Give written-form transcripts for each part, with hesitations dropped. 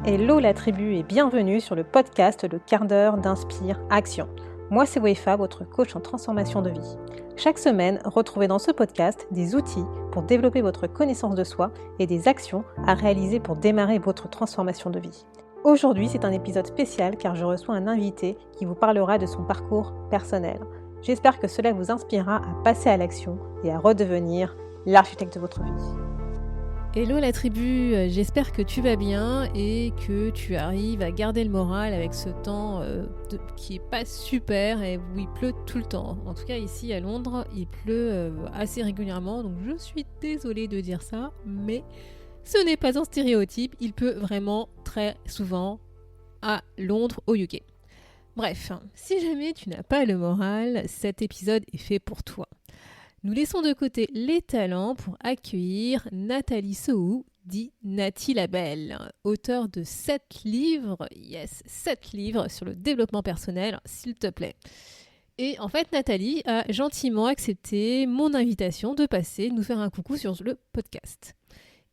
Hello la tribu et bienvenue sur le podcast Le quart d'heure d'Inspire Action. Moi c'est Wefa, votre coach en transformation de vie. Chaque semaine, retrouvez dans ce podcast des outils pour développer votre connaissance de soi et des actions à réaliser pour démarrer votre transformation de vie. Aujourd'hui, c'est un épisode spécial car je reçois un invité qui vous parlera de son parcours personnel. J'espère que cela vous inspirera à passer à l'action et à redevenir l'architecte de votre vie. Hello la tribu, j'espère que tu vas bien et que tu arrives à garder le moral avec ce temps qui est pas super et où il pleut tout le temps. En tout cas ici à Londres, il pleut assez régulièrement, donc je suis désolée de dire ça, mais ce n'est pas un stéréotype, il pleut vraiment très souvent à Londres au UK. Bref, si jamais tu n'as pas le moral, cet épisode est fait pour toi. Nous laissons de côté les talents pour accueillir Nathalie Sohou, dit Nati la Belle, auteure de 7 livres, 7 livres sur le développement personnel, s'il te plaît. Et en fait, Nathalie a gentiment accepté mon invitation de passer nous faire un coucou sur le podcast.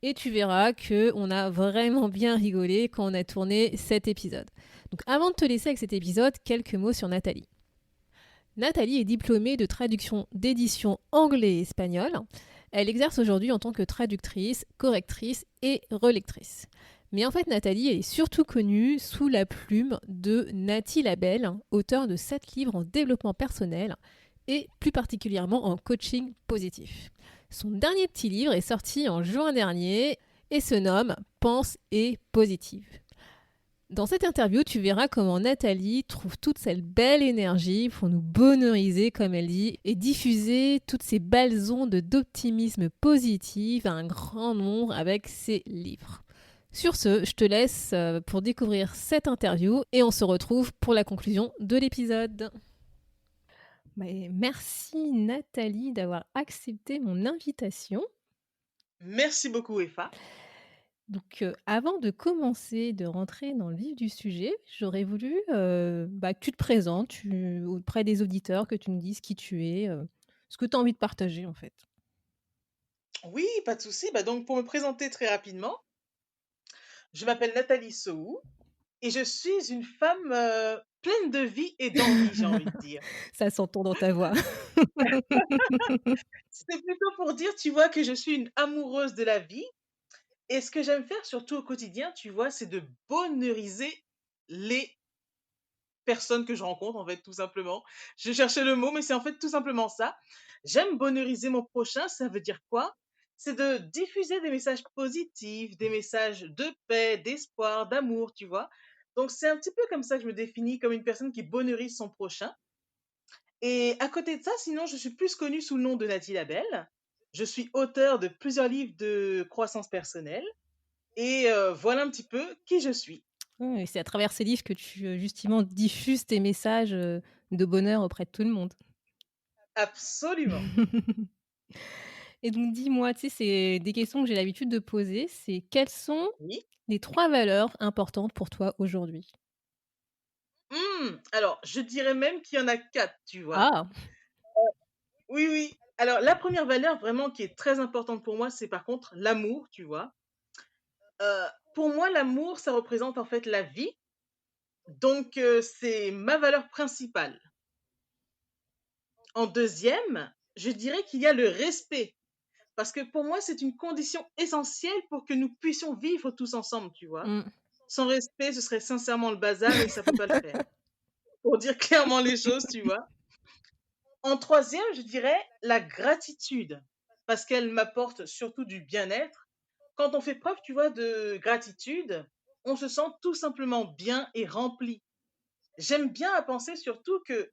Et tu verras qu'on a vraiment bien rigolé quand on a tourné cet épisode. Donc avant de te laisser avec cet épisode, quelques mots sur Nathalie. Nathalie est diplômée de traduction d'édition anglais et espagnol. Elle exerce aujourd'hui en tant que traductrice, correctrice et relectrice. Mais en fait, Nathalie est surtout connue sous la plume de Nati la Belle, auteure de 7 livres en développement personnel et plus particulièrement en coaching positif. Son dernier petit livre est sorti en juin dernier et se nomme Pense et positive. Dans cette interview, tu verras comment Nathalie trouve toute cette belle énergie pour nous bonheuriser, comme elle dit, et diffuser toutes ces belles ondes d'optimisme positif à un grand nombre avec ses livres. Sur ce, je te laisse pour découvrir cette interview et on se retrouve pour la conclusion de l'épisode. Merci Nathalie d'avoir accepté mon invitation. Merci beaucoup, Efa. Donc, avant de commencer, de rentrer dans le vif du sujet, j'aurais voulu que tu te présentes auprès des auditeurs, que tu nous dises qui tu es, ce que tu as envie de partager en fait. Oui, pas de souci. Donc, pour me présenter très rapidement, je m'appelle Nathalie Sohou et je suis une femme pleine de vie et d'envie, j'ai envie de dire. Ça s'entend dans ta voix. C'est plutôt pour dire, tu vois, que je suis une amoureuse de la vie. Et ce que j'aime faire, surtout au quotidien, tu vois, c'est de bonheuriser les personnes que je rencontre, en fait, tout simplement. Je cherchais le mot, mais c'est en fait tout simplement ça. J'aime bonheuriser mon prochain, ça veut dire quoi? C'est de diffuser des messages positifs, des messages de paix, d'espoir, d'amour, tu vois. Donc c'est un petit peu comme ça que je me définis, comme une personne qui bonheurise son prochain. Et à côté de ça, sinon, je suis plus connue sous le nom de Nathalie Labelle. Je suis auteure de plusieurs livres de croissance personnelle. Et voilà un petit peu qui je suis. Et c'est à travers ces livres que tu justement diffuses tes messages de bonheur auprès de tout le monde. Absolument. Et donc dis-moi, tu sais, c'est des questions que j'ai l'habitude de poser, c'est quelles sont Oui. les 3 valeurs importantes pour toi aujourd'hui? Alors, je dirais même qu'il y en a 4, tu vois? Ah! Oui, oui. Alors, la première valeur vraiment qui est très importante pour moi, c'est par contre l'amour, tu vois? Pour moi, l'amour, ça représente en fait la vie, donc c'est ma valeur principale. En deuxième, je dirais qu'il y a le respect, parce que pour moi, c'est une condition essentielle pour que nous puissions vivre tous ensemble, tu vois? Mmh. Sans respect, ce serait sincèrement le bazar et ça peut pas le faire. Pour dire clairement les choses, tu vois? En troisième, je dirais la gratitude, parce qu'elle m'apporte surtout du bien-être. Quand on fait preuve, tu vois, de gratitude, on se sent tout simplement bien et rempli. J'aime bien à penser surtout que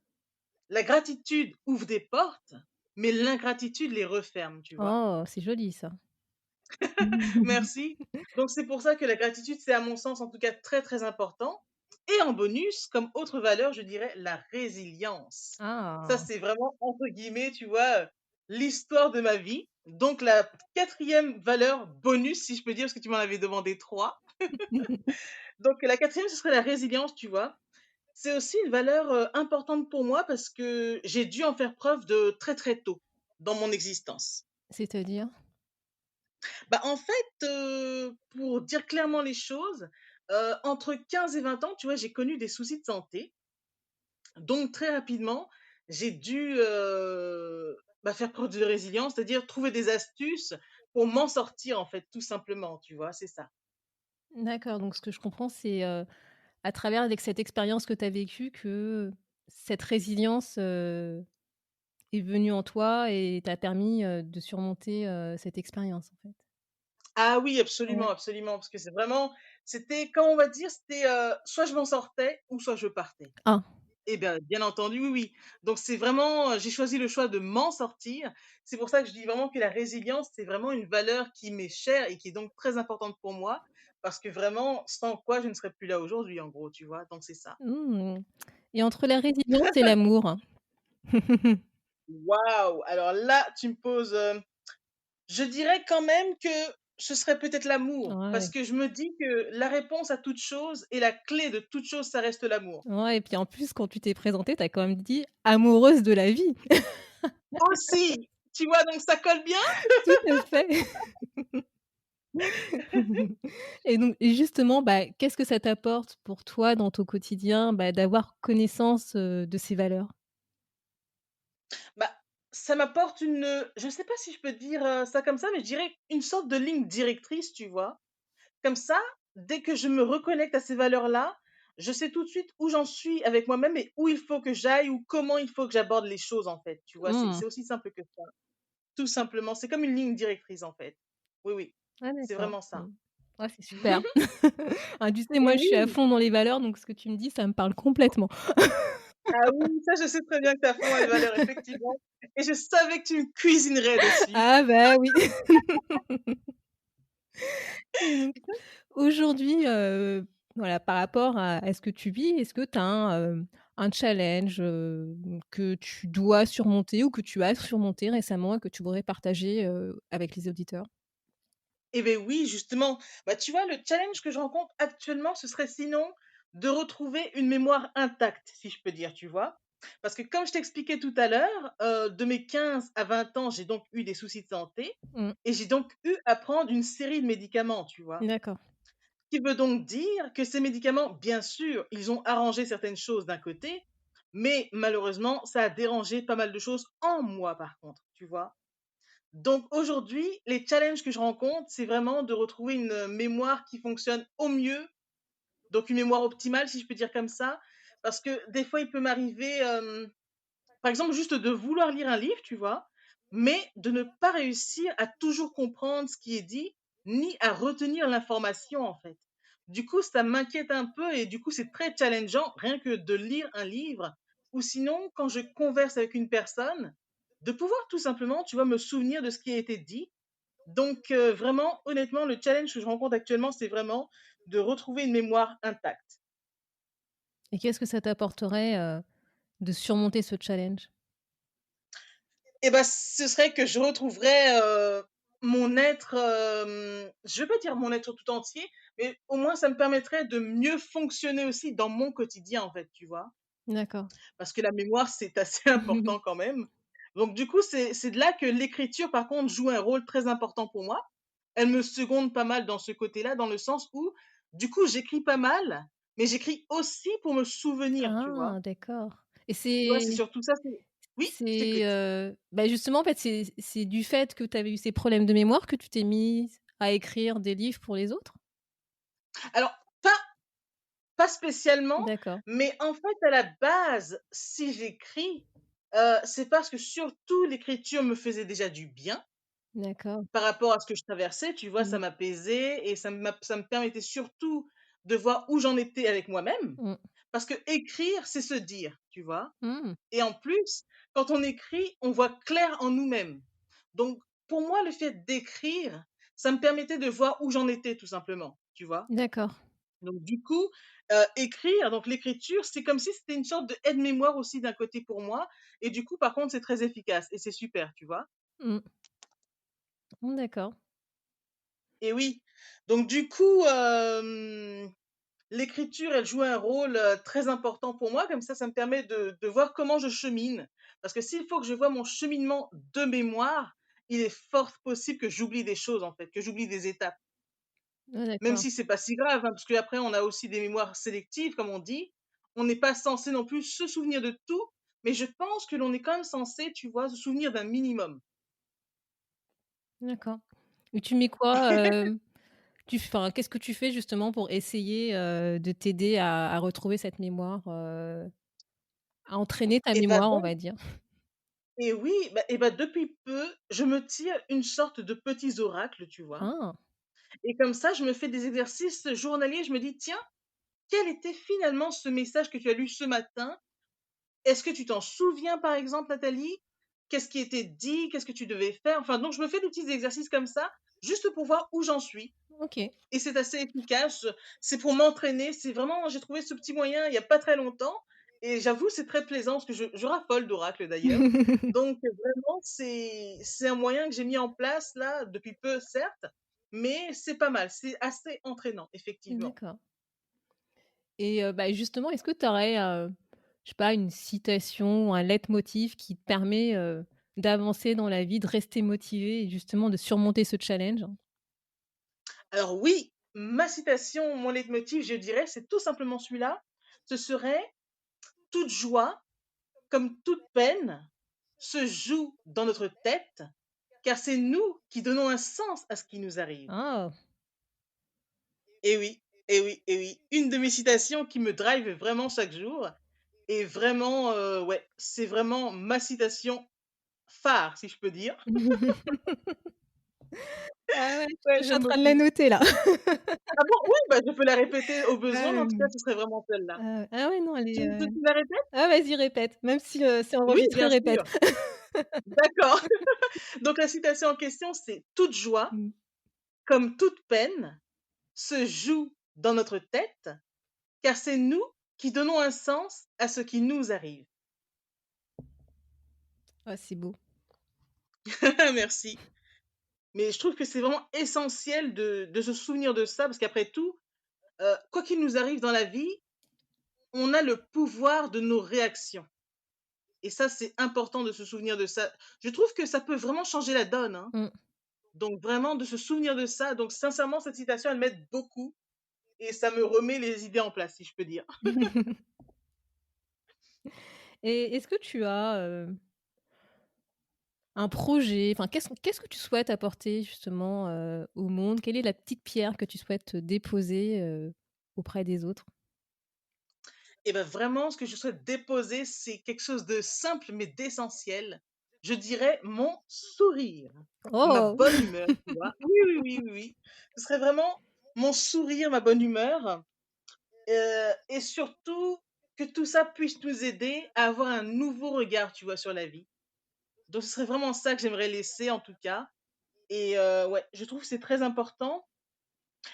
la gratitude ouvre des portes, mais l'ingratitude les referme, tu vois. Oh, c'est joli ça. Merci. Donc c'est pour ça que la gratitude, c'est à mon sens en tout cas très très important. Et en bonus, comme autre valeur, je dirais la résilience. Ça, Ah! c'est vraiment entre guillemets, tu vois, l'histoire de ma vie. Donc la quatrième valeur bonus, si je peux dire, parce que tu m'en avais demandé trois. Donc la quatrième, ce serait la résilience, tu vois. C'est aussi une valeur importante pour moi parce que j'ai dû en faire preuve de très très tôt dans mon existence. C'est-à-dire? Bah, en fait, pour dire clairement les choses, Entre 15 et 20 ans, tu vois, j'ai connu des soucis de santé. Donc très rapidement, j'ai dû, faire preuve de résilience, c'est-à-dire trouver des astuces pour m'en sortir, en fait, tout simplement, tu vois? C'est ça. D'accord, donc ce que je comprends, c'est, à travers avec cette expérience que tu as vécue que cette résilience, est venue en toi et t'a permis, de surmonter, cette expérience, en fait? Ah oui, Ouais. absolument, absolument, parce que c'est vraiment c'était, comment on va dire? C'était, soit je m'en sortais ou soit je partais. Ah! Eh bien, bien entendu, oui, oui. Donc c'est vraiment, j'ai choisi le choix de m'en sortir. C'est pour ça que je dis vraiment que la résilience, c'est vraiment une valeur qui m'est chère et qui est donc très importante pour moi, parce que vraiment, sans quoi je ne serais plus là aujourd'hui, en gros, tu vois? Donc c'est ça. Mmh. Et entre la résilience et l'amour? Waouh! Alors là, tu me poses, je dirais quand même que ce serait peut-être l'amour, parce Ouais. que je me dis que la réponse à toute chose et la clé de toute chose, ça reste l'amour. Ouais et puis en plus, quand tu t'es présentée, tu as quand même dit: «Amoureuse de la vie». Aussi! Tu vois, donc ça colle bien? Tout à fait. Et donc et justement, bah, qu'est-ce que ça t'apporte pour toi dans ton quotidien, bah, d'avoir connaissance, de ces valeurs? Bah, ça m'apporte une, je sais pas si je peux dire, ça comme ça, mais je dirais une sorte de ligne directrice, tu vois? Comme ça, dès que je me reconnecte à ces valeurs-là, je sais tout de suite où j'en suis avec moi-même et où il faut que j'aille ou comment il faut que j'aborde les choses, en fait, tu vois? C'est Mmh. c'est aussi simple que ça, tout simplement. C'est comme une ligne directrice, en fait. Oui, oui, Ah c'est d'accord. vraiment ça. Mmh. Ouais, c'est super. Ah, tu sais, Et moi, je suis à oui! fond dans les valeurs, donc ce que tu me dis, ça me parle complètement. Ah oui, ça, je sais très bien que tu as fond dans les valeurs, effectivement, et je savais que tu me cuisinerais dessus. Ah bah, oui. Et donc aujourd'hui, voilà, par rapport à ce que tu vis, est-ce que tu as un challenge, que tu dois surmonter ou que tu as surmonté récemment et que tu voudrais partager, avec les auditeurs? Eh beh, oui, justement. Bah, tu vois, le challenge que je rencontre actuellement, ce serait sinon de retrouver une mémoire intacte, si je peux dire, tu vois? Parce que comme je t'expliquais tout à l'heure, de mes 15 à 20 ans, j'ai donc eu des soucis de santé Mmh. et j'ai donc eu à prendre une série de médicaments, tu vois? D'accord. Ce qui veut donc dire que ces médicaments, bien sûr, ils ont arrangé certaines choses d'un côté, mais malheureusement, ça a dérangé pas mal de choses en moi, par contre, tu vois? Donc aujourd'hui, les challenges que je rencontre, c'est vraiment de retrouver une, mémoire qui fonctionne au mieux, donc une mémoire optimale, si je peux dire comme ça. Parce que des fois, il peut m'arriver, par exemple, juste de vouloir lire un livre, tu vois? Mais de ne pas réussir à toujours comprendre ce qui est dit, ni à retenir l'information, en fait. Du coup, ça m'inquiète un peu et du coup, c'est très challengeant, rien que de lire un livre ou sinon, quand je converse avec une personne, de pouvoir tout simplement, tu vois, me souvenir de ce qui a été dit. Donc, vraiment, honnêtement, le challenge que je rencontre actuellement, c'est vraiment de retrouver une mémoire intacte. Et qu'est-ce que ça t'apporterait, de surmonter ce challenge? Et ben, ce serait que je retrouverais, mon être, je vais pas dire mon être tout entier, mais au moins ça me permettrait de mieux fonctionner aussi dans mon quotidien, en fait, tu vois? D'accord. Parce que la mémoire, c'est assez important quand même. Donc du coup, c'est de là que l'écriture, par contre, joue un rôle très important pour moi. Elle me seconde pas mal dans ce côté-là, dans le sens où, du coup, j'écris pas mal, mais j'écris aussi pour me souvenir, tu vois? Ah d'accord. Et Tu vois, c'est surtout ça, c'est oui, je c'est, t'écoute. bah, justement, en fait, c'est du fait que tu avais eu ces problèmes de mémoire que tu t'es mise à écrire des livres pour les autres? Alors, pas spécialement, D'accord, mais en fait, à la base, si j'écris, c'est parce que surtout l'écriture me faisait déjà du bien d'accord. par rapport à ce que je traversais, tu vois? Ça Mmh. m'apaisait et ça me permettait surtout de voir où j'en étais avec moi-même. Mmh. Parce que écrire, c'est se dire, tu vois? Mmh. Et en plus, quand on écrit, on voit clair en nous-mêmes. Donc, pour moi, le fait d'écrire, ça me permettait de voir où j'en étais tout simplement, tu vois? D'accord. Donc du coup, écrire, donc l'écriture, c'est comme si c'était une sorte de aide-mémoire aussi d'un côté pour moi et du coup, par contre, c'est très efficace et c'est super, tu vois? Mmh. Mmh, d'accord. Et oui, donc du coup, l'écriture, elle joue un rôle, très important pour moi, comme ça me permet de voir comment je chemine. Parce que s'il faut que je vois mon cheminement de mémoire, il est fort possible que j'oublie des choses, en fait, que j'oublie des étapes. Ah Même d'accord. si c'est pas si grave, hein, parce qu'après on a aussi des mémoires sélectives, comme on dit. On n'est pas censé non plus se souvenir de tout, mais je pense que l'on est quand même censé, tu vois, se souvenir d'un minimum. D'accord. Et tu mets quoi, enfin, qu'est-ce que tu fais justement pour essayer, de t'aider à retrouver cette mémoire, à entraîner ta Et bah, mémoire, on donc va dire? et oui, bah et bah, depuis peu, je me tire une sorte de petits oracles, tu vois? Ah! Et comme ça, je me fais des exercices journaliers. Je me dis: «Tiens, quel était finalement ce message que tu as lu ce matin? Est-ce que tu t'en souviens, par exemple, Nathalie? Qu'est-ce qui était dit? Qu'est-ce que tu devais faire?» Enfin, donc je me fais des petits exercices comme ça, juste pour voir où j'en suis. OK. Et c'est assez efficace. C'est pour m'entraîner. C'est vraiment, j'ai trouvé ce petit moyen il y a pas très longtemps. Et j'avoue, c'est très plaisant parce que je raffole d'oracles d'ailleurs. Donc, vraiment, c'est un moyen que j'ai mis en place là, depuis peu, certes, mais c'est pas mal. C'est assez entraînant, effectivement. D'accord. Et bah, justement, est-ce que tu aurais, je sais pas, une citation ou un leitmotiv qui te permet, d'avancer dans la vie, de rester motivé et justement de surmonter ce challenge? Alors oui, ma citation, mon leitmotiv, je dirais, c'est tout simplement celui-là. Ce serait: «Toute joie, comme toute peine, se joue dans notre tête, car c'est nous qui donnons un sens à ce qui nous arrive.» Ah! Et oui, et oui, et oui. Une de mes citations qui me drive vraiment chaque jour et vraiment, ouais, c'est vraiment ma citation phare, si je peux dire. Ah ouais, Ouais, je suis en j'aime train de la beaucoup. noter là. Ah bon? Oui, bah, je peux la répéter au Ah besoin, mais en tout cas, ouais, ce serait vraiment celle-là. ah ouais, non, elle Tu est, veux que tu la répètes? ah vas-y répète, même si, c'est Oui, enregistré, bien répète. sûr. D'accord. Donc la citation en question, c'est: «Toute joie, Mmh. comme toute peine, se joue dans notre tête, car c'est nous qui donnons un sens à ce qui nous arrive.» Ah c'est beau. Merci. Mais je trouve que c'est vraiment essentiel de se souvenir de ça, parce qu'après tout, quoi qu'il nous arrive dans la vie, on a le pouvoir de nos réactions. Et ça, c'est important de se souvenir de ça. Je trouve que ça peut vraiment changer la donne, hein. Mmh. Donc vraiment de se souvenir de ça. Donc sincèrement, cette citation, elle m'aide beaucoup et ça me remet les idées en place, si je peux dire. Et est-ce que tu as, un projet, enfin qu'est-ce que tu souhaites apporter justement, au monde? Quelle est la petite pierre que tu souhaites déposer, auprès des autres? Et ben vraiment, ce que je souhaite déposer, c'est quelque chose de simple mais d'essentiel. Je dirais mon sourire, ma Oh! bonne humeur, tu vois. Oui, oui, oui, oui, oui. Ce serait vraiment mon sourire, ma bonne humeur, et surtout que tout ça puisse nous aider à avoir un nouveau regard, tu vois, sur la vie. Donc ce serait vraiment ça que j'aimerais laisser en tout cas. Et ouais, je trouve que c'est très important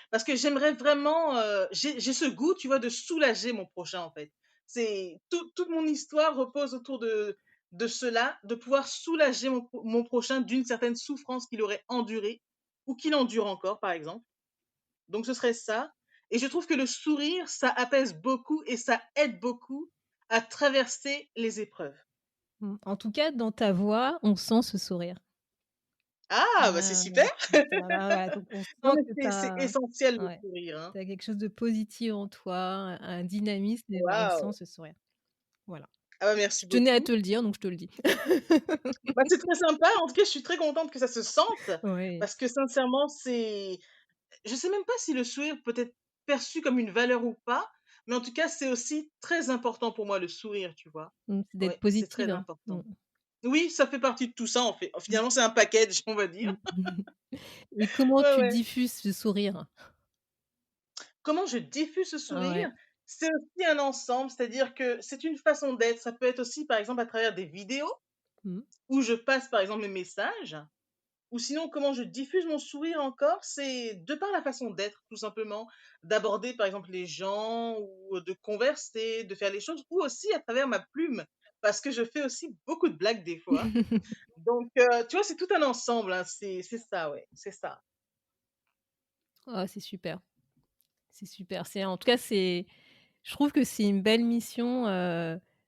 parce que j'aimerais vraiment, j'ai ce goût, tu vois, de soulager mon prochain, en fait. C'est toute mon histoire repose autour de cela, de pouvoir soulager mon prochain d'une certaine souffrance qu'il aurait endurée ou qu'il endure encore, par exemple. Donc ce serait ça. Et je trouve que le sourire, ça apaise beaucoup et ça aide beaucoup à traverser les épreuves. Mmh. En tout cas, dans ta voix, on sent ce sourire. Ah, bah, c'est Ah super! ouais, voilà, donc on Non, sent mais que tu c'est as essentiel le ouais, sourire, hein. tu as quelque chose de positif en toi, un dynamisme et bah, on sent Waouh! ce sourire. Voilà. Ah bah, Je merci tenais à beaucoup. te le dire, donc je te le dis. Bah, c'est très sympa. En tout cas, je suis très contente que ça se sente Oui. parce que sincèrement, c'est je sais même pas si le sourire peut être perçu comme une valeur ou pas, mais en tout cas, c'est aussi très important pour moi le sourire, tu vois? Mmh, c'est d'être Ouais, c'est très positive, hein. Mmh. important. Oui, ça fait partie de tout ça, en fait. Mmh. Finalement, c'est un package, on va dire. Mmh. Et comment Ouais, tu ouais. diffuses ce sourire? Comment je diffuse ce Ah ouais. sourire? C'est aussi un ensemble, c'est-à-dire que c'est une façon d'être. Ça peut être aussi, par exemple, à travers des vidéos Mmh. où je passe, par exemple, mes messages. Ou sinon, comment je diffuse mon sourire encore? C'est de par la façon d'être, tout simplement, d'aborder, par exemple, les gens ou de converser, de faire les choses, ou aussi à travers ma plume, parce que je fais aussi beaucoup de blagues des fois. Donc, tu vois, c'est tout un ensemble, hein, c'est ça, ouais, c'est ça. Ah, c'est super, c'est super. C'est en tout cas, c'est je trouve que c'est une belle mission,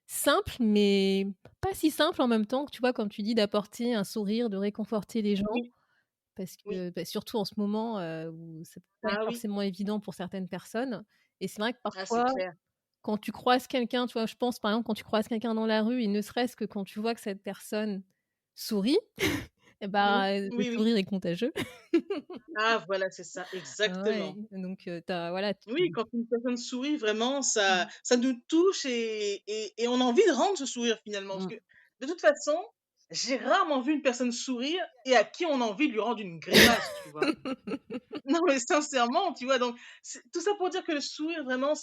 simple, mais pas si simple en même temps, que tu vois, comme tu dis, d'apporter un sourire, de réconforter les gens. Oui, parce Oui. que, bah, surtout en ce moment, où c'est pas Ah oui. forcément évident pour certaines personnes et c'est vrai que Ah, c'est parfois, clair. quand tu croises quelqu'un, tu vois, je pense par exemple quand tu croises quelqu'un dans la rue et ne serait-ce que quand tu vois que cette personne sourit et Mmh. bah, le Oui, oui. sourire est contagieux. Ah voilà, c'est ça, Ah ouais, exactement. donc tu voilà, Oui, quand une personne sourit, vraiment, ça mmh, ça nous touche et on a envie de rendre ce sourire finalement. Parce mmh. que de toute façon, j'ai rarement vu une personne sourire et à qui on a envie de lui rendre une grimace, tu vois? Non, mais sincèrement, tu vois? Donc tout ça pour dire que le sourire vraiment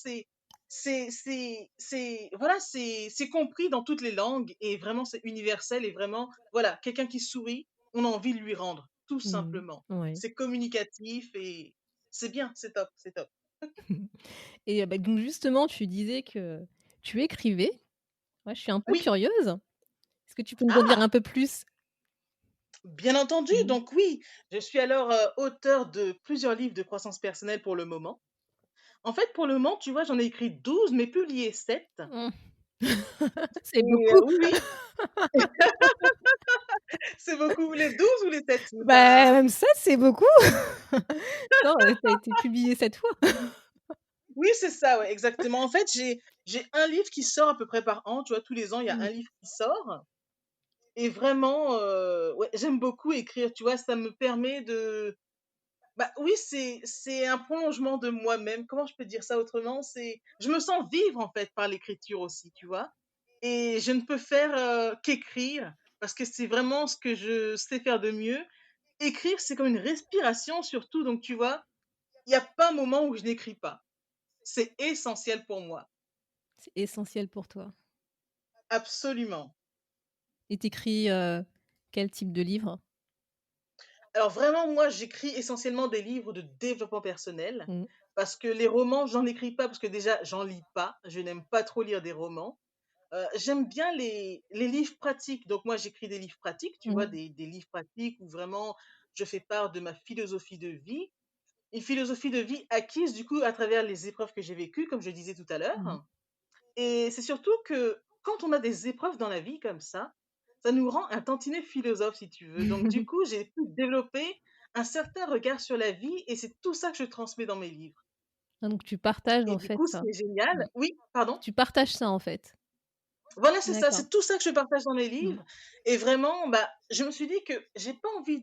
voilà, c'est compris dans toutes les langues et vraiment c'est universel et vraiment, voilà, quelqu'un qui sourit, on a envie de lui rendre, tout Mmh. simplement. Ouais. C'est communicatif et c'est bien, c'est top, c'est top. Et bah, donc justement, tu disais que tu écrivais. Ouais, je suis un peu Oui. curieuse. Est-ce que tu peux me redire Ah! un peu plus? Bien entendu, Mmh. donc oui, je suis alors, auteure de plusieurs livres de croissance personnelle pour le moment. En fait, pour le moment, tu vois, j'en ai écrit 12 mais publié 7 Mmh. C'est et beaucoup? oui, oui, c'est beaucoup. Les 12 ou les 7 c'est Bah, pas même ça, c'est beaucoup! Non, ça a été publié 7 fois. oui, c'est ça, ouais, exactement. En fait, j'ai un livre qui sort à peu près par an, tu vois? Tous les ans, il y a Mmh. un livre qui sort et vraiment, ouais, j'aime beaucoup écrire, tu vois? Ça me permet de bah, oui, c'est un prolongement de moi-même. Comment je peux dire ça autrement? C'est je me sens vivre, en fait, par l'écriture aussi, tu vois? Et je ne peux faire, qu'écrire parce que c'est vraiment ce que je sais faire de mieux. Écrire, c'est comme une respiration surtout, donc tu vois? Il y a pas un moment où je n'écris pas. C'est essentiel pour moi. C'est essentiel pour toi. Absolument. Et tu écris, quel type de livre? Alors vraiment, moi, j'écris essentiellement des livres de développement personnel Mmh. parce que les romans, j'en écris pas parce que déjà, j'en lis pas. Je n'aime pas trop lire des romans. J'aime bien les livres pratiques. Donc moi, j'écris des livres pratiques, tu vois? Mmh. Des livres pratiques où vraiment je fais part de ma philosophie de vie. Une philosophie de vie acquise, du coup, à travers les épreuves que j'ai vécues, comme je disais tout à Mmh. l'heure. Et c'est surtout que quand on a des épreuves dans la vie comme ça nous rend un tantinet philosophe, si tu veux. Donc du coup, j'ai pu développer un certain regard sur la vie et c'est tout ça que je transmets dans mes livres. Ah donc tu partages Et en du fait coup, ce ça? qui est génial Mmh. oui, pardon? Tu partages ça en fait? Voilà, c'est ça, D'accord. c'est tout ça que je partage dans mes Mmh. livres et vraiment, bah, je me suis dit que j'ai pas envie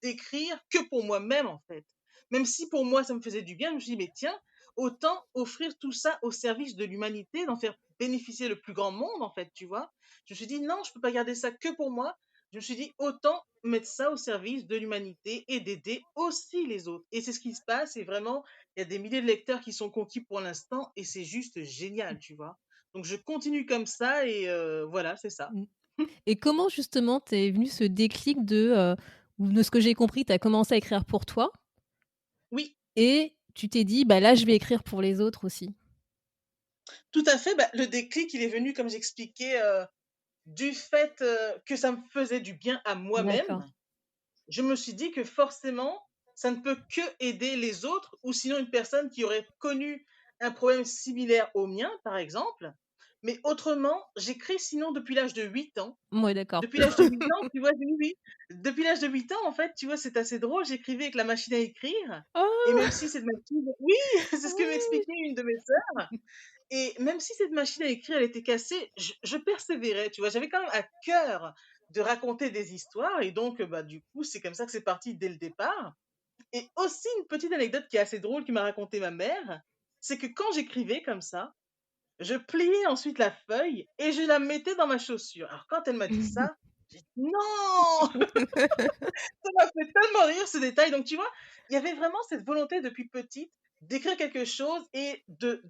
d'écrire que pour moi-même, en fait. Même si pour moi ça me faisait du bien, je me suis dit: «Mais tiens, autant offrir tout ça au service de l'humanité, d'en faire bénéficier le plus grand monde», en fait, tu vois? Je me suis dit: «Non, je peux pas garder ça que pour moi». Je me suis dit: «Autant mettre ça au service de l'humanité et d'aider aussi les autres» et c'est ce qui se passe et vraiment, il y a des milliers de lecteurs qui sont conquis pour l'instant et c'est juste génial, tu vois? Donc je continue comme ça et voilà, c'est ça. Mmh. Et comment justement t'es venu ce déclic ou de ce que j'ai compris, tu as commencé à écrire pour toi Oui, et tu t'es dit: «Bah, là, je vais écrire pour les autres aussi»? tout à fait, bah, le déclic, il est venu comme j'expliquais, du fait, que ça me faisait du bien à D'accord. moi-même. Je me suis dit que forcément, ça ne peut que aider les autres ou sinon une personne qui aurait connu un problème similaire au mien, par exemple. Mais autrement, j'écris sinon depuis l'âge de 8 ans. Mouais, d'accord. Depuis l'âge de 8 ans, tu vois? Oui, oui. Depuis l'âge de 8 ans, en fait, tu vois, c'est assez drôle, j'écrivais avec la machine à écrire et même Oh! si cette machine oui, c'est ce que Oui! m'expliquait une de mes sœurs et même si cette machine à écrire, elle était cassée, je persévérais, tu vois? J'avais quand même à cœur de raconter des histoires et donc bah, du coup, c'est comme ça que c'est parti dès le départ et aussi une petite anecdote qui est assez drôle, qui m'a racontée ma mère, c'est que quand j'écrivais comme ça, je pliais ensuite la feuille et je la mettais dans ma chaussure. Alors quand elle m'a dit ça, j'ai dit: «Non!» Ça m'a fait tellement rire ce détail. Donc tu vois, il y avait vraiment cette volonté depuis petite d'écrire quelque chose et de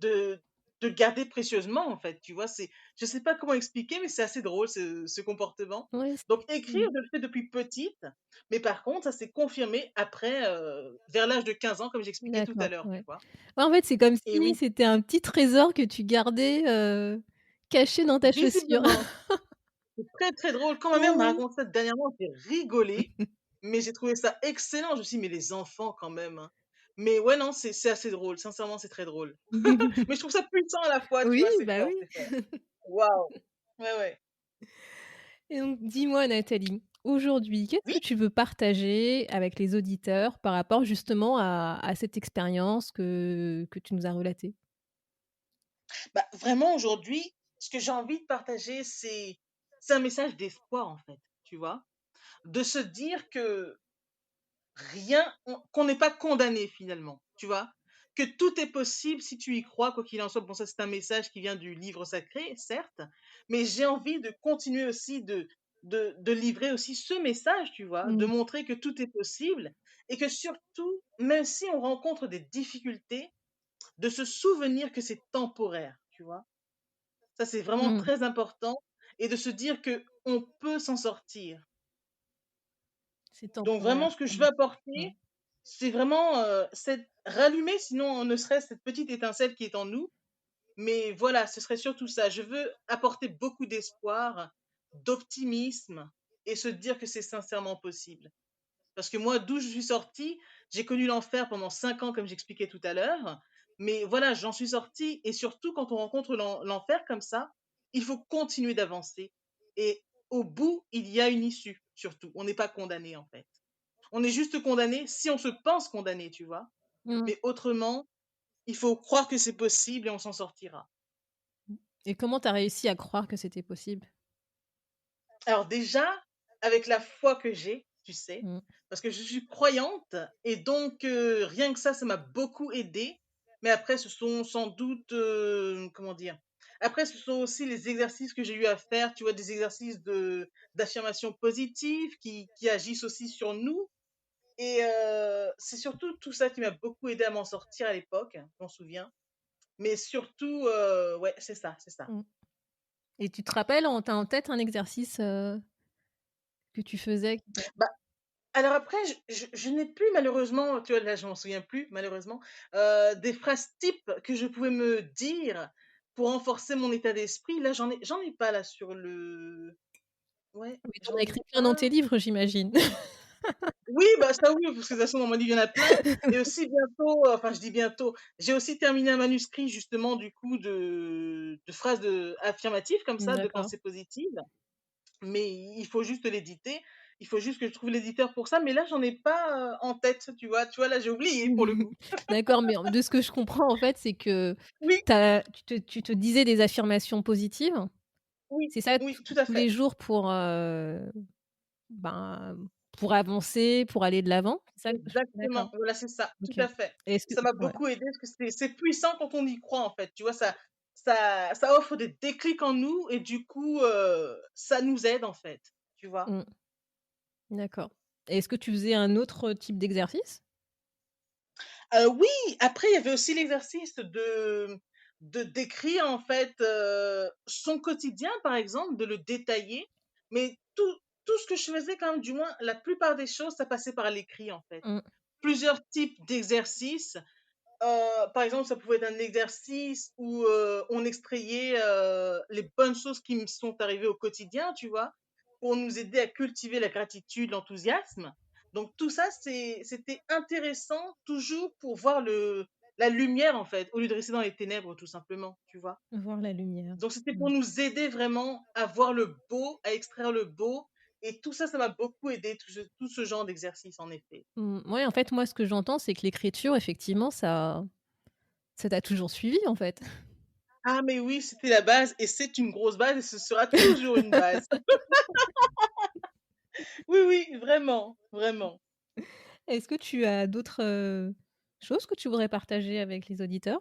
le garder précieusement en fait, tu vois? C'est je sais pas comment expliquer, mais c'est assez drôle ce comportement. Ouais, Donc écrire, mmh, je le fais depuis petite, mais par contre, ça s'est confirmé après, vers l'âge de 15 ans comme j'expliquais tout à d'accord, l'heure, tu ouais. vois? Ouais, en fait, c'est comme Et si oui, c'était un petit trésor que tu gardais, caché dans ta chaussure. visiblement. C'est très, très drôle. Quand ma mère m'a Ouais. raconté ça dernièrement, j'ai rigolé, mais j'ai trouvé ça excellent. Je me suis dit: «Mais les enfants quand même, hein». Mais ouais, non, c'est assez drôle. Sincèrement, c'est très drôle. Mais je trouve ça puissant à la fois, tu Oui, vois? C'est bah fort, oui. c'est fort. Waouh! Ouais, ouais. Et donc dis-moi Nathalie, aujourd'hui, qu'est-ce Oui, que tu veux partager avec les auditeurs par rapport justement à cette expérience que tu nous as relatée? bah, vraiment aujourd'hui, ce que j'ai envie de partager, c'est un message d'espoir, en fait, tu vois? De se dire que qu'on n'est pas condamné finalement, tu vois? Que tout est possible si tu y crois, quoi qu'il en soit. Bon, ça, c'est un message qui vient du livre sacré, certes, mais j'ai envie de continuer aussi de livrer aussi ce message, tu vois? De Mmh. montrer que tout est possible et que surtout, même si on rencontre des difficultés, de se souvenir que c'est temporaire, tu vois? Ça, c'est vraiment Mmh. très important et de se dire que on peut s'en sortir. C'est Donc vraiment, temporaire. ce que je Mmh. veux Mmh. apporter, c'est vraiment, cette rallumer sinon ne serait-ce cette petite étincelle qui est en nous, mais voilà, ce serait surtout ça. Je veux apporter beaucoup d'espoir, d'optimisme et se dire que c'est sincèrement possible. Parce que moi, d'où je suis sortie, j'ai connu l'enfer pendant 5 ans comme j'expliquais tout à l'heure, mais voilà, j'en suis sortie et surtout quand on rencontre l'enfer comme ça, il faut continuer d'avancer et au bout, il y a une issue surtout. On n'est pas condamné en fait. On est juste condamné si on se pense condamné, tu vois? Mmh. Mais autrement, il faut croire que c'est possible et on s'en sortira. Et comment tu as réussi à croire que c'était possible? Alors déjà, avec la foi que j'ai, tu sais, Mmh. parce que je suis croyante et donc rien que ça m'a beaucoup aidée. Mais après, ce sont sans doute, comment dire? Après, ce sont aussi les exercices que j'ai eu à faire, tu vois? Des exercices d'affirmation positive qui agissent aussi sur nous et c'est surtout tout ça qui m'a beaucoup aidée à m'en sortir à l'époque, je m'en souviens. Mais surtout, ouais, c'est ça, c'est ça. Mmh. Et tu te rappelles, tu as en tête un exercice, que tu faisais qui t'a Bah, alors après, je n'ai plus malheureusement, tu vois, là, je m'en souviens plus malheureusement, des phrases types que je pouvais me dire pour renforcer mon état d'esprit. Là, j'en ai pas là sur le ouais, mais tu en j'en as ai écrit plein dans tes pas. livres, j'imagine? Oui, bah, ça oui, parce que de toute façon dans mon livre, il y en a plein et aussi bientôt, enfin je dis bientôt, j'ai aussi terminé un manuscrit justement du coup de phrases affirmatives comme ça, de D'accord. pensées positives. Mais il faut juste l'éditer. Il faut juste que je trouve l'éditeur pour ça. Mais là, j'en ai pas en tête, tu vois. Tu vois, là, j'ai oublié pour le coup. D'accord, mais de ce que je comprends, en fait, c'est que Oui, tu te disais des affirmations positives? oui, C'est ça, oui, tout à tous les fait. jours ben, pour avancer, pour aller de l'avant? C'est ça que je d'accord, Exactement. Voilà, c'est ça. Tout OK. à fait. Est-ce que Ça m'a ouais. beaucoup aidé parce que c'est puissant quand on y croit, en fait. Tu vois, ça offre des déclics en nous et du coup, ça nous aide, en fait. Tu vois. Mmh, d'accord. Et est-ce que tu faisais un autre type d'exercice? Oui, après il y avait aussi l'exercice de d'écrire en fait, son quotidien par exemple, de le détailler, mais tout ce que je faisais quand même, du moins la plupart des choses, ça passait par l'écrit en fait. Mmh, Plusieurs types d'exercices, par exemple, ça pouvait être un exercice où, on extrayait, les bonnes choses qui me sont arrivées au quotidien, tu vois? Pour nous aider à cultiver la gratitude, l'enthousiasme. Donc tout ça, c'était intéressant toujours pour voir la lumière, en fait, au lieu de rester dans les ténèbres, tout simplement, tu vois? voir la lumière. Donc c'était Mmh. pour nous aider vraiment à voir le beau, à extraire le beau et tout ça, ça m'a beaucoup aidé, tout ce genre d'exercice, en effet. Mmh, ouais, en fait, moi, ce que j'entends, c'est que l'écriture, effectivement, ça t'a toujours suivi, en fait. Ah mais oui, c'était la base et c'est une grosse base et ce sera toujours une base. Oui, oui, vraiment, vraiment. Est-ce que tu as d'autres, choses que tu voudrais partager avec les auditeurs?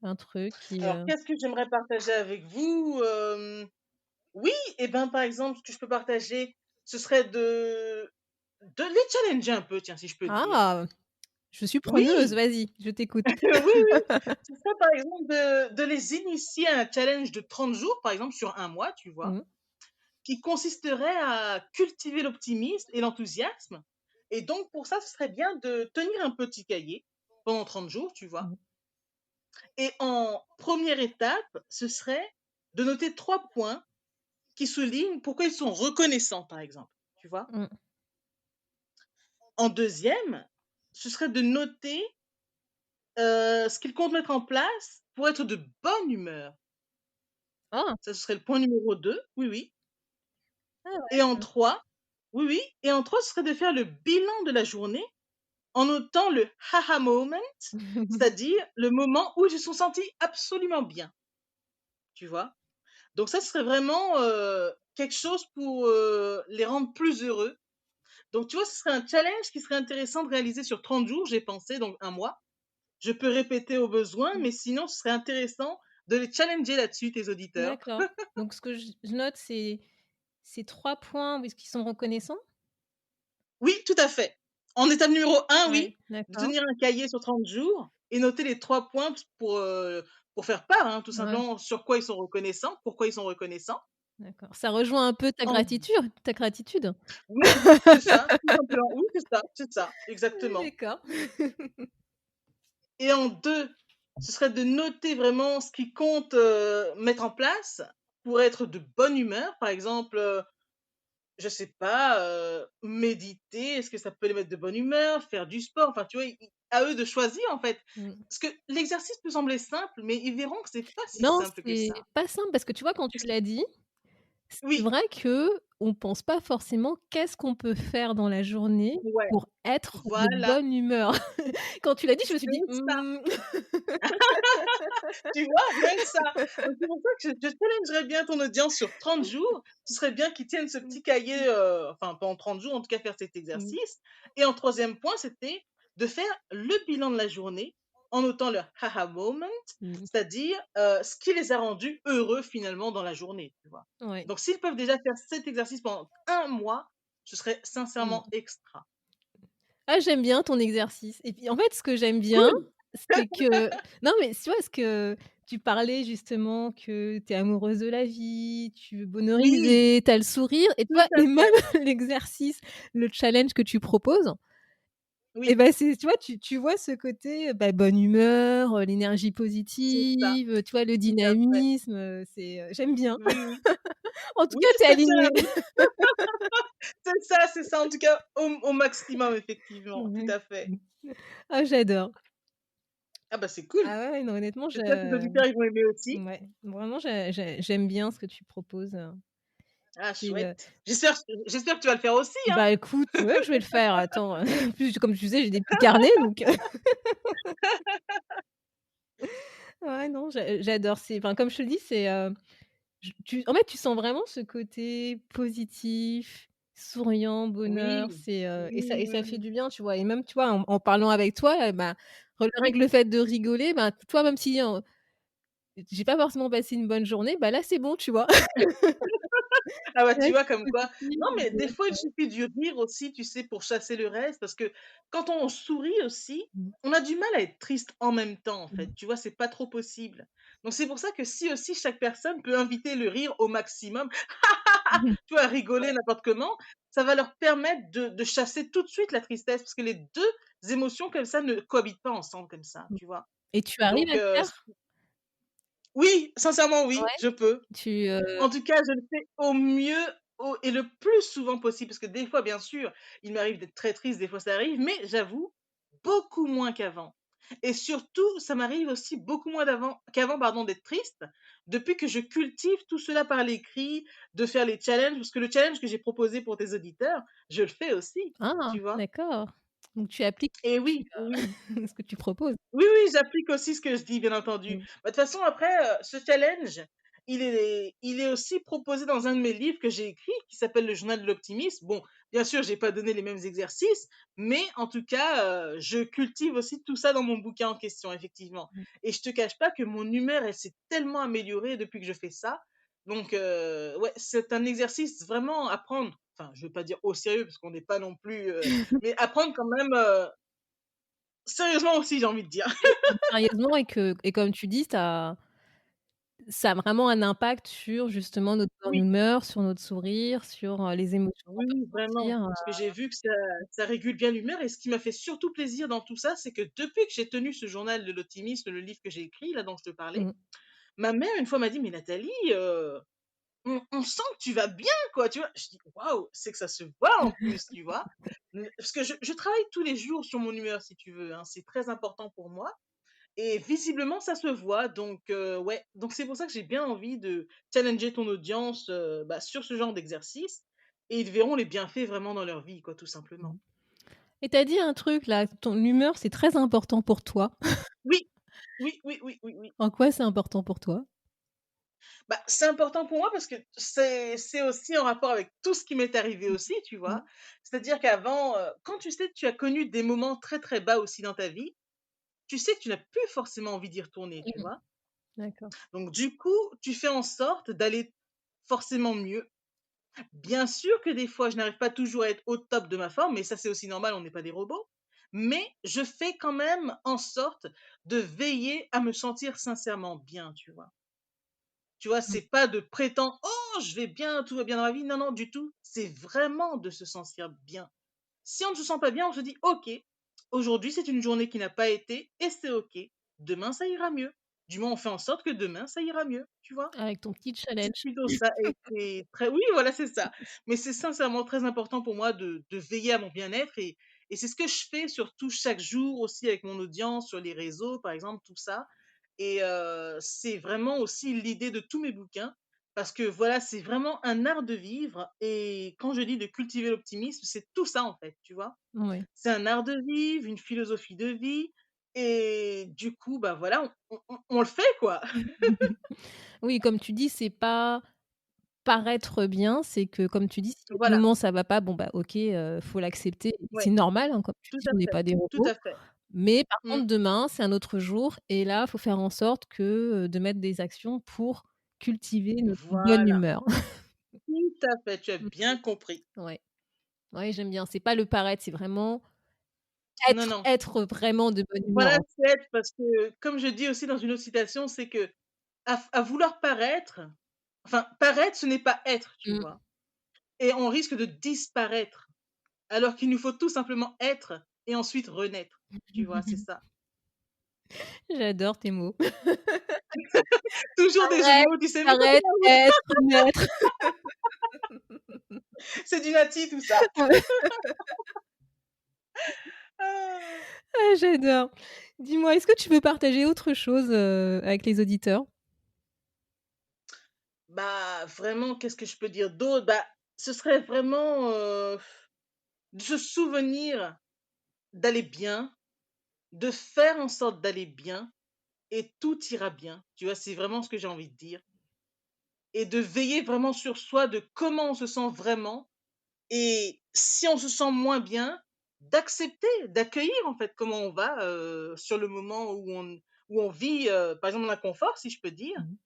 Un truc qui, Alors qu'est-ce que j'aimerais partager avec vous? Oui et ben, par exemple, ce que je peux partager, ce serait de les challenger un peu, tiens, si je peux dire. ah! Je suis preneuse, Oui! vas-y, je t'écoute. Oui, oui, ce serait par exemple de les initier à un challenge de 30 jours, par exemple sur un mois, tu vois? Mmh. Qui consisterait à cultiver l'optimisme et l'enthousiasme et donc pour ça, ce serait bien de tenir un petit cahier pendant 30 jours, tu vois? Mmh. Et en première étape, ce serait de noter 3 points qui soulignent pourquoi ils sont reconnaissants, par exemple, tu vois? Mmh. En deuxième, ce serait de noter, ce qu'ils comptent mettre en place pour être de bonne humeur. Ah! Ça, ce serait le point numéro 2. Oui, oui. Ah Et en ouais. 3, Oui, oui. Et entre autres, ce serait de faire le bilan de la journée en notant le haha moment, c'est-à-dire le moment où ils se sont sentis absolument bien, tu vois. Donc ça, ce serait vraiment quelque chose pour les rendre plus heureux. Donc tu vois, ce serait un challenge qui serait intéressant de réaliser sur 30 jours, j'ai pensé, donc un mois. Je peux répéter au besoin, mais sinon, ce serait intéressant de les challenger là-dessus, tes auditeurs. D'accord. Donc ce que je note, c'est ces 3 points où est-ce qu'ils sont reconnaissants? Oui, tout à fait. En étape numéro un, Ouais, oui, de d'accord. tenir un cahier sur 30 jours et noter les 3 points pour faire part, hein, tout Ouais, simplement, sur quoi ils sont reconnaissants, pourquoi ils sont reconnaissants. d'accord. Ça rejoint un peu ta En gratitude ta gratitude? Oui, c'est ça, tout simplement. Oui, c'est ça, Ouais, exactement. d'accord. Et en 2, ce serait de noter vraiment ce qui compte, mettre en place pour être de bonne humeur. Par exemple, je sais pas, méditer, est-ce que ça peut les mettre de bonne humeur? Faire du sport, enfin, tu vois? À eux de choisir, en fait. Mmh. Parce que l'exercice peut sembler simple, mais ils verront que c'est pas si Non, simple que c'est ça. pas simple parce que tu vois, quand tu Puisque l'as dit, c'est oui, vrai qu'on pense pas forcément qu'est-ce qu'on peut faire dans la journée ouais, pour être de voilà, bonne humeur. Quand tu l'as dit, je me suis c'est dit: ça. «Mmh». Tu vois? Rien que ça. Donc c'est pour ça que je challengerais bien ton audience sur 30 jours. Ce serait bien qu'ils tiennent ce Mmh. petit cahier, enfin pendant 30 jours, en tout cas faire cet Mmh. exercice. Et en troisième point, c'était de faire le bilan de la journée en notant leur haha moment, Mmh. c'est-à-dire, ce qui les a rendus heureux finalement dans la journée, tu vois? Ouais. Donc s'ils peuvent déjà faire cet exercice pendant un mois, ce serait sincèrement Mmh. extra. Ah, j'aime bien ton exercice et puis, en fait, ce que j'aime bien, Cool! c'est que non, mais tu vois, ce que tu parlais justement que tu es amoureuse de la vie, tu veux Oui, bonheuriser, tu as le sourire et tu tout vois à et même fait. l'exercice, le challenge que tu proposes et Oui, bah, c'est tu vois, tu vois ce côté, bah, bonne humeur, l'énergie c'est ça, positive, tu vois, le tout à fait. dynamisme, c'est, j'aime bien. Oui, oui. En tout Oui, cas, c'est tu ce es que tu alignée. as, oui. C'est ça, en tout cas, au maximum, effectivement, tout Ouais. à fait. Ah, j'adore. Ah bah, c'est cool. Ah ouais, ouais, non, honnêtement, J'espère que tes auditeurs, ils vont aimer aussi. ouais, vraiment, j'aime bien ce que tu proposes, Ah, c'est, chouette. J'espère que tu vas le faire aussi, hein. bah, écoute, ouais, je vais le faire, attends, en plus, comme tu disais, j'ai des petits carnets donc ouais, non, j'adore, c'est enfin, comme je te le dis, c'est, j tu en fait, tu sens vraiment ce côté positif, souriant, bonheur, Oui. c'est, Oui, et oui, ça fait oui. du bien, tu vois? Et même, tu vois, en parlant avec toi, bah, rien Oui. que le fait de rigoler, bah, toi, même si, j'ai pas forcément passé une bonne journée, bah, là, c'est bon, tu vois? Ah bah, tu Ouais, vois comme quoi. Non, positive, mais des fois, il suffit du rire aussi, tu sais, pour chasser le reste, parce que quand on sourit aussi, mmh, on a du mal à être triste en même temps, en mmh, fait. Tu vois, c'est pas trop possible. Donc c'est pour ça que si aussi chaque personne peut inviter le rire au maximum, mmh. tu vois, rigoler n'importe comment, ça va leur permettre de chasser tout de suite la tristesse, parce que les 2 émotions comme ça ne cohabitent pas ensemble comme ça, Mmh. tu vois? Et tu arrives Donc à le faire? oui, sincèrement oui, Ouais, je peux. tu, En tout cas, je le fais au mieux au et le plus souvent possible, parce que des fois, bien sûr, il m'arrive d'être très triste, des fois ça arrive, mais j'avoue, beaucoup moins qu'avant. Et surtout, ça m'arrive aussi beaucoup moins qu'avant, pardon, d'être triste, depuis que je cultive tout cela par l'écrit, de faire les challenges, parce que le challenge que j'ai proposé pour tes auditeurs, je le fais aussi, ah, tu vois? d'accord. Donc tu appliques Et ce que oui, oui. ce que tu proposes. Oui, oui, j'applique aussi ce que je dis, bien entendu. Mmh. Bah, de toute façon, après, ce challenge, il est aussi proposé dans un de mes livres que j'ai écrit, qui s'appelle Le Journal de l'Optimiste. Bon, bien sûr, j'ai pas donné les mêmes exercices, mais en tout cas, je cultive aussi tout ça dans mon bouquin en question, effectivement. Mmh. Et je te cache pas que mon humeur, elle s'est tellement améliorée depuis que je fais ça. Donc, ouais, c'est un exercice vraiment à prendre. Enfin, je veux pas dire au sérieux, parce qu'on n'est pas non plus, mais à prendre quand même sérieusement aussi, j'ai envie de dire. Sérieusement et comme tu dis, ça a vraiment un impact sur justement notre bonne Oui. humeur, sur notre sourire, sur, les émotions qu'on Oui, peut oui, vraiment, ressentir, parce que j'ai vu que ça régule bien l'humeur et ce qui m'a fait surtout plaisir dans tout ça, c'est que depuis que j'ai tenu ce journal de l'optimisme, le livre que j'ai écrit, là, dont je te parlais, mmh. ma mère, une fois, m'a dit: «Mais Nathalie, on sent que tu vas bien, quoi», tu vois? Je dis: «Waouh, c'est que ça se voit en plus», tu vois? Parce que je travaille tous les jours sur mon humeur, si tu veux, hein, c'est très important pour moi et visiblement ça se voit donc ouais, donc c'est pour ça que j'ai bien envie de challenger ton audience, bah, sur ce genre d'exercice et ils verront les bienfaits vraiment dans leur vie, quoi, tout simplement. Et tu as dit un truc là, ton humeur, c'est très important pour toi. Oui, oui, oui, oui, oui, oui. En quoi c'est important pour toi? Bah, c'est important pour moi parce que c'est aussi en rapport avec tout ce qui m'est arrivé aussi, tu Mmh. vois? C'est-à-dire qu'avant, quand tu sais que tu as connu des moments très, très bas aussi dans ta vie, tu sais que tu n'as plus forcément envie d'y retourner, tu Mmh. vois? D'accord. Donc du coup, tu fais en sorte d'aller forcément mieux. Bien sûr que des fois, je n'arrive pas toujours à être au top de ma forme, mais ça, c'est aussi normal, on n'est pas des robots. Mais je fais quand même en sorte de veiller à me sentir sincèrement bien, tu vois? Tu vois, Mmh. c'est pas de prétendre: «Oh, je vais bien, tout va bien dans ma vie». Non, non, du tout. C'est vraiment de se sentir bien. Si on ne se sent pas bien, on se dit: «OK, aujourd'hui, c'est une journée qui n'a pas été et c'est OK. Demain, ça ira mieux». Du moins, on fait en sorte que demain, ça ira mieux, tu vois? Avec ton petit C'est challenge. plutôt ça et c'est très oui, voilà, c'est ça. Mais c'est sincèrement très important pour moi de veiller à mon bien-être et c'est ce que je fais surtout chaque jour aussi avec mon audience sur les réseaux, par exemple, tout ça et c'est vraiment aussi l'idée de tous mes bouquins parce que voilà, c'est vraiment un art de vivre et quand je dis de cultiver l'optimisme, c'est tout ça, en fait, tu vois? Ouais. C'est un art de vivre, une philosophie de vie et du coup, bah, voilà, on le fait, quoi. Oui, comme tu dis, c'est pas paraître bien, c'est que comme tu dis, si à un Voilà, moment ça va pas, bon bah OK, faut l'accepter. ouais, C'est normal, hein, comme tu tout dis, à on n'est fait, pas des tout robots. à fait. Mais par Mmh. contre demain, c'est un autre jour et là, faut faire en sorte que, de mettre des actions pour cultiver notre bonne Voilà, humeur. tout à fait, tu as Mmh. bien compris. Ouais. Ouais, j'aime bien. C'est pas le paraître, c'est vraiment Non, non, être vraiment de bonne humeur, voilà, en c'est être parce que comme je dis aussi dans une autre citation, c'est que à vouloir paraître, enfin, paraître, ce n'est pas être, tu mmh. vois? Et on risque de disparaître, alors qu'il nous faut tout simplement être et ensuite renaître, tu vois? C'est ça. J'adore tes mots. Toujours des jeux de Paraître, mots, tu sais? Mais ça, paraître, être, naître. c'est du nati tout ça. Ah! Ah, j'adore. Dis-moi, est-ce que tu veux partager autre chose, avec les auditeurs? Bah, vraiment, qu'est-ce que je peux dire d'autre? Bah, ce serait vraiment, de se souvenir d'aller bien, de faire en sorte d'aller bien et tout ira bien. Tu vois? C'est vraiment ce que j'ai envie de dire et de veiller vraiment sur soi, de comment on se sent vraiment et si on se sent moins bien, d'accepter, d'accueillir en fait comment on va, sur le moment où on vit, par exemple, l'inconfort, si je peux dire, Mmh.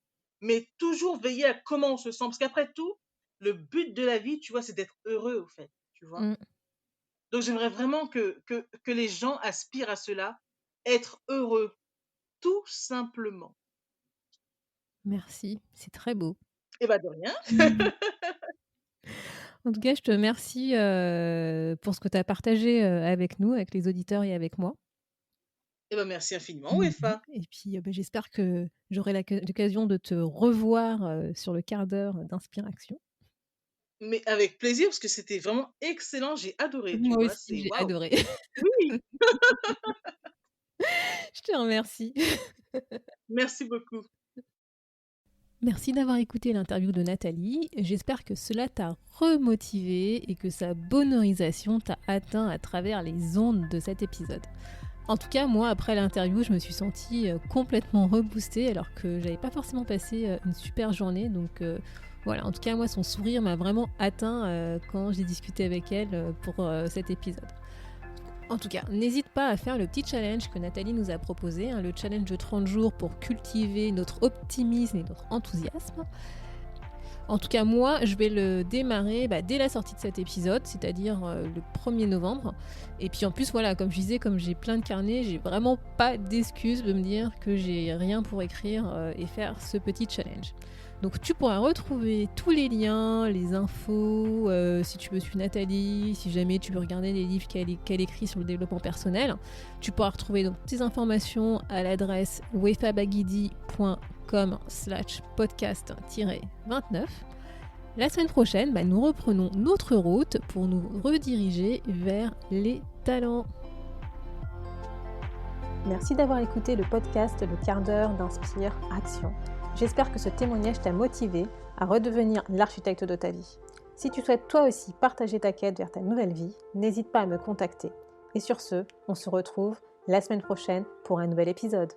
mais toujours veiller à comment on se sent. Parce qu'après tout, le but de la vie, tu vois, c'est d'être heureux, au fait, tu vois? Mmh. Donc j'aimerais vraiment que les gens aspirent à cela, être heureux, tout simplement. Merci, c'est très beau. Et bah, de rien. Mmh. En tout cas, je te remercie, pour ce que tu as partagé, avec nous, avec les auditeurs et avec moi. Et bah, merci infiniment, Mmh. UEFA. Et puis, j'espère que j'aurai l'occasion de te revoir, sur le quart d'heure d'Inspiration. Mais avec plaisir, parce que c'était vraiment excellent, j'ai adoré, tu Moi vois? aussi, C'est j'ai waouh! adoré. Oui, Je te remercie. merci beaucoup. Merci d'avoir écouté l'interview de Nathalie. J'espère que cela t'a remotivé et que sa bonheurisation t'a atteint à travers les ondes de cet épisode. En tout cas, moi, après l'interview, je me suis sentie complètement reboostée alors que j'avais pas forcément passé une super journée. Donc voilà, en tout cas, moi, son sourire m'a vraiment atteint quand j'ai discuté avec elle pour cet épisode. En tout cas, n'hésite pas à faire le petit challenge que Nathalie nous a proposé, le challenge de 30 jours pour cultiver notre optimisme et notre enthousiasme. En tout cas, moi, je vais le démarrer dès la sortie de cet épisode, c'est-à-dire le 1er novembre. Et puis en plus, voilà, comme je disais, comme j'ai plein de carnets, j'ai vraiment pas d'excuse de me dire que j'ai rien pour écrire et faire ce petit challenge. Donc tu pourras retrouver tous les liens, les infos, si tu veux suivre Nathalie, si jamais tu veux regarder les livres qu'elle écrit sur le développement personnel. Tu pourras retrouver donc tes informations à l'adresse wefabagidi.com/podcast-29. La semaine prochaine, nous reprenons notre route pour nous rediriger vers les talents. Merci d'avoir écouté le podcast Le quart d'heure d'Inspire Action. J'espère que ce témoignage t'a motivé à redevenir l'architecte de ta vie. Si tu souhaites toi aussi partager ta quête vers ta nouvelle vie, n'hésite pas à me contacter. Et sur ce, on se retrouve la semaine prochaine pour un nouvel épisode.